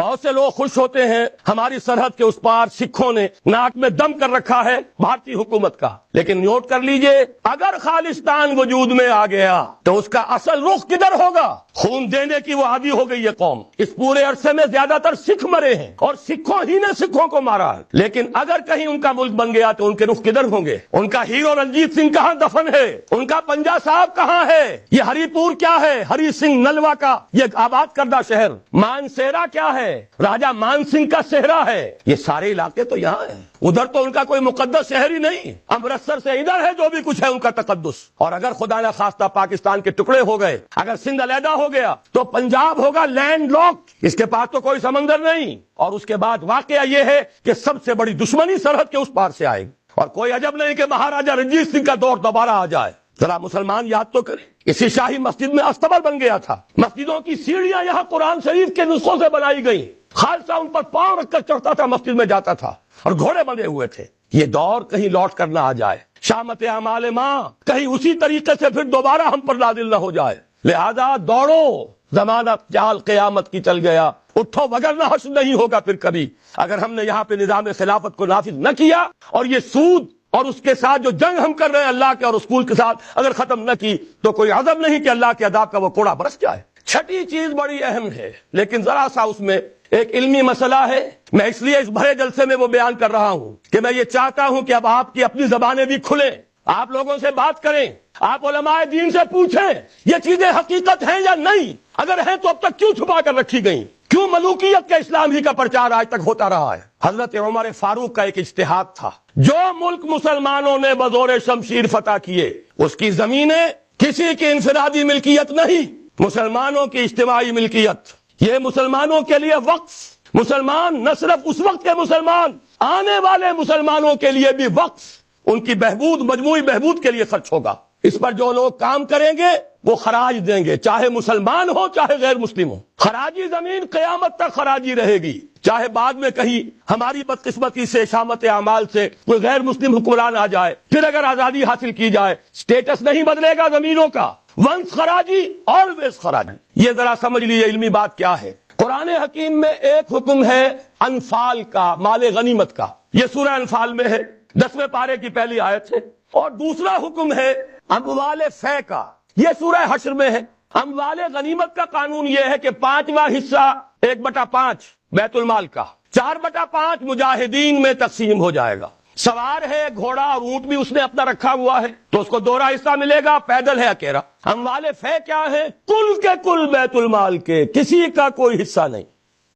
بہت سے لوگ خوش ہوتے ہیں ہماری سرحد کے اس پار سکھوں نے ناک میں دم کر رکھا ہے بھارتی حکومت کا، لیکن نوٹ کر لیجئے اگر خالصتان وجود میں آ گیا تو اس کا اصل رخ کدھر ہوگا؟ خون دینے کی وہ عادی ہو گئی ہے قوم. اس پورے عرصے میں زیادہ تر سکھ مرے ہیں اور سکھوں ہی نے سکھوں کو مارا ہے، لیکن اگر کہیں ان کا ملک بن گیا تو ان کے رخ کدھر ہوں گے؟ ان کا ہیرو رنجیت سنگھ کہاں دفن ہے؟ ان کا پنجا صاحب کہاں ہے؟ یہ ہری پور کیا ہے؟ ہری سنگھ نلوا کا یہ آباد کردہ شہر. مانسیرا کیا ہے؟ راجہ مان سنگھ کا صحرا ہے. یہ سارے علاقے تو یہاں ہیں، ادھر تو ان کا کوئی مقدس شہر ہی نہیں. امرتسر سے ادھر ہے جو بھی کچھ ہے ان کا تقدس. اور اگر خدا نہ خواستہ پاکستان کے ٹکڑے ہو گئے، اگر سندھ علیحدہ ہو گیا تو پنجاب ہوگا لینڈ لاک، اس کے پاس تو کوئی سمندر نہیں. اور اس کے بعد واقعہ یہ ہے کہ سب سے بڑی دشمنی سرحد کے اس پار سے آئے گی، اور کوئی عجب نہیں کہ مہاراجہ رنجیت سنگھ کا دور دوبارہ آ جائے. ذرا مسلمان یاد تو کریں، اسی شاہی مسجد میں استبل بن گیا تھا. مسجدوں کی سیڑھیاں یہاں قرآن شریف کے نسخوں سے بنائی گئی. خالصہ ان پر پاؤں رکھ کر چڑھتا تھا، مسجد میں جاتا تھا، اور گھوڑے بندھے ہوئے تھے. یہ دور کہیں لوٹ کر نہ آ جائے. شامت اعمال ماں کہیں اسی طریقے سے پھر دوبارہ ہم پر نازل نہ ہو جائے. لہذا دوڑو، زمانہ چال قیامت کی چل گیا، اٹھو وگرنہ حشر نہیں ہوگا پھر کبھی. اگر ہم نے یہاں پہ نظام خلافت کو نافذ نہ کیا اور یہ سود اور اس کے ساتھ جو جنگ ہم کر رہے ہیں اللہ کے اور رسول کے ساتھ اگر ختم نہ کی تو کوئی عذاب نہیں کہ اللہ کے عذاب کا وہ کوڑا برس جائے. چھٹی چیز بڑی اہم ہے، لیکن ذرا سا اس میں ایک علمی مسئلہ ہے. میں اس لیے اس بھرے جلسے میں وہ بیان کر رہا ہوں کہ میں یہ چاہتا ہوں کہ اب آپ کی اپنی زبانیں بھی کھلیں، آپ لوگوں سے بات کریں، آپ علماء دین سے پوچھیں یہ چیزیں حقیقت ہیں یا نہیں. اگر ہیں تو اب تک کیوں چھپا کر رکھی گئیں؟ کیوں ملوکیت کا اسلام ہی کا پرچار آج تک ہوتا رہا ہے؟ حضرت عمر فاروق کا ایک اجتہاد تھا، جو ملک مسلمانوں نے بزور شمشیر فتح کیے اس کی زمینیں کسی کی انفرادی ملکیت نہیں، مسلمانوں کی اجتماعی ملکیت. یہ مسلمانوں کے لیے وقف، مسلمان نہ صرف اس وقت کے مسلمان، آنے والے مسلمانوں کے لیے بھی وقف، ان کی بہبود، مجموعی بہبود کے لیے خرچ ہوگا. اس پر جو لوگ کام کریں گے وہ خراج دیں گے، چاہے مسلمان ہو چاہے غیر مسلم ہو. خراجی زمین قیامت تک خراجی رہے گی، چاہے بعد میں کہیں ہماری بدقسمتی سے شامت اعمال سے کوئی غیر مسلم حکمران آ جائے، پھر اگر آزادی حاصل کی جائے سٹیٹس نہیں بدلے گا زمینوں کا. ونس خراجی آلویز خراجی. یہ ذرا سمجھ لیجیے علمی بات کیا ہے. قرآن حکیم میں ایک حکم ہے انفال کا، مال غنیمت کا، یہ سورہ انفال میں ہے، 10ویں پارے کی پہلی آیت ہے. اور دوسرا حکم ہے اموال فے کا، یہ سورہ حشر میں ہے. اموال غنیمت کا قانون یہ ہے کہ 5واں حصہ 1/5 بیت المال کا، 4/5 مجاہدین میں تقسیم ہو جائے گا. سوار ہے گھوڑا اور اونٹ بھی اس نے اپنا رکھا ہوا ہے تو اس کو 2 حصہ ملے گا، پیدل ہے اکیلا. اموال فے کیا ہے؟ کل کے کل بیت المال کے، کسی کا کوئی حصہ نہیں.